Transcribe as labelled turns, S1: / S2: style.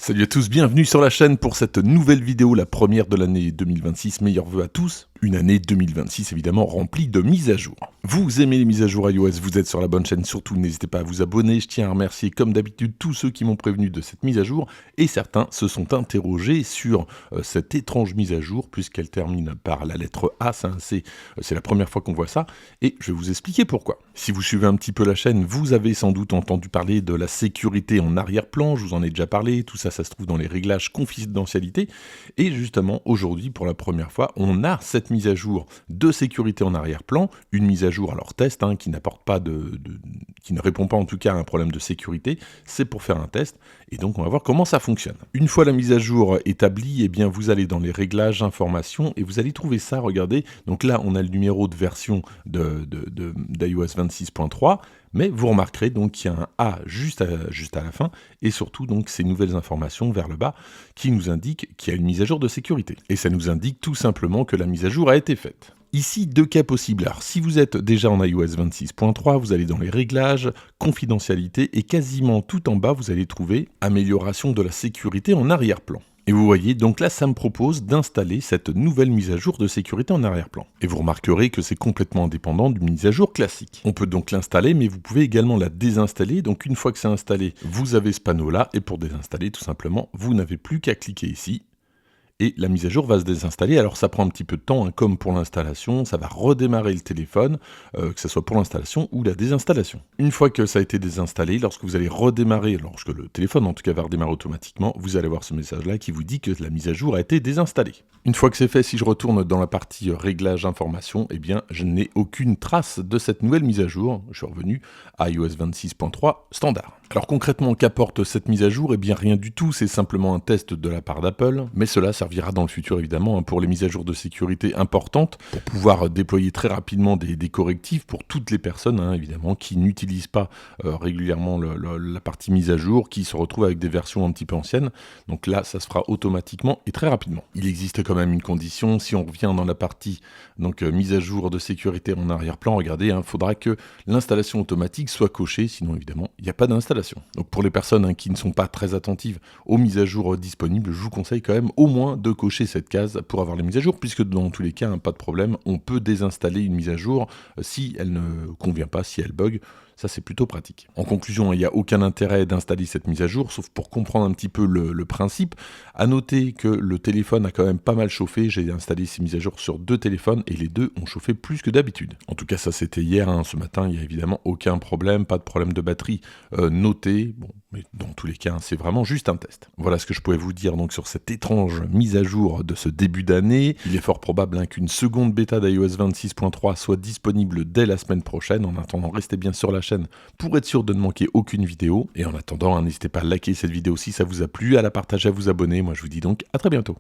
S1: Salut à tous, bienvenue sur la chaîne pour cette nouvelle vidéo, la première de l'année 2026. Meilleurs vœux à tous. Une année 2026 évidemment remplie de mises à jour. Vous aimez les mises à jour iOS, vous êtes sur la bonne chaîne, surtout n'hésitez pas à vous abonner. Je tiens à remercier comme d'habitude tous ceux qui m'ont prévenu de cette mise à jour et certains se sont interrogés sur cette étrange mise à jour puisqu'elle termine par la lettre A, c'est la première fois qu'on voit ça et je vais vous expliquer pourquoi. Si vous suivez un petit peu la chaîne, vous avez sans doute entendu parler de la sécurité en arrière-plan, je vous en ai déjà parlé, tout ça se trouve dans les réglages confidentialité et justement aujourd'hui pour la première fois on a cette mise à jour de sécurité en arrière-plan, une mise à jour alors test qui n'apporte pas qui ne répond pas en tout cas à un problème de sécurité, c'est pour faire un test et donc on va voir comment ça fonctionne. Une fois la mise à jour établie, eh bien vous allez dans les réglages informations et vous allez trouver ça, regardez, donc là on a le numéro de version d'iOS 26.3, mais vous remarquerez donc qu'il y a un A juste à la fin et surtout donc ces nouvelles informations vers le bas qui nous indiquent qu'il y a une mise à jour de sécurité. Et ça nous indique tout simplement que la mise à jour a été faite. Ici, deux cas possibles. Alors, si vous êtes déjà en iOS 26.3, vous allez dans les réglages, confidentialité, et quasiment tout en bas, vous allez trouver amélioration de la sécurité en arrière-plan. Et vous voyez, donc là, ça me propose d'installer cette nouvelle mise à jour de sécurité en arrière-plan. Et vous remarquerez que c'est complètement indépendant d'une mise à jour classique. On peut donc l'installer, mais vous pouvez également la désinstaller. Donc une fois que c'est installé, vous avez ce panneau-là. Et pour désinstaller, tout simplement, vous n'avez plus qu'à cliquer ici. Et la mise à jour va se désinstaller. Alors ça prend un petit peu de temps, comme pour l'installation, ça va redémarrer le téléphone, que ce soit pour l'installation ou la désinstallation. Une fois que ça a été désinstallé, lorsque vous allez redémarrer, lorsque le téléphone en tout cas va redémarrer automatiquement, vous allez voir ce message-là qui vous dit que la mise à jour a été désinstallée. Une fois que c'est fait, si je retourne dans la partie réglage information, eh bien je n'ai aucune trace de cette nouvelle mise à jour. Je suis revenu à iOS 26.3 standard. Alors concrètement, qu'apporte cette mise à jour? Eh bien rien du tout, c'est simplement un test de la part d'Apple, mais cela servira dans le futur évidemment pour les mises à jour de sécurité importantes, pour pouvoir déployer très rapidement des correctifs pour toutes les personnes évidemment qui n'utilisent pas régulièrement la partie mise à jour, qui se retrouvent avec des versions un petit peu anciennes. Donc là, ça se fera automatiquement et très rapidement. Il existe quand même une condition, si on revient dans la partie mise à jour de sécurité en arrière-plan, regardez, il faudra que l'installation automatique soit cochée, sinon évidemment il n'y a pas d'installation. Donc pour les personnes qui ne sont pas très attentives aux mises à jour disponibles, je vous conseille quand même au moins de cocher cette case pour avoir les mises à jour, puisque dans tous les cas, pas de problème, on peut désinstaller une mise à jour si elle ne convient pas, si elle bug. Ça, c'est plutôt pratique. En conclusion, il n'y a aucun intérêt d'installer cette mise à jour, sauf pour comprendre un petit peu le principe. À noter que le téléphone a quand même pas mal chauffé. J'ai installé ces mises à jour sur deux téléphones et les deux ont chauffé plus que d'habitude. En tout cas, ça c'était hier. Ce matin, il n'y a évidemment aucun problème, pas de problème de batterie noté. Bon, mais dans tous les cas, c'est vraiment juste un test. Voilà ce que je pouvais vous dire donc sur cette étrange mise à jour de ce début d'année. Il est fort probable qu'une seconde bêta d'iOS 26.3 soit disponible dès la semaine prochaine. En attendant, restez bien sur la chaîne pour être sûr de ne manquer aucune vidéo. Et en attendant, n'hésitez pas à liker cette vidéo si ça vous a plu, à la partager, à vous abonner. Moi, je vous dis donc à très bientôt.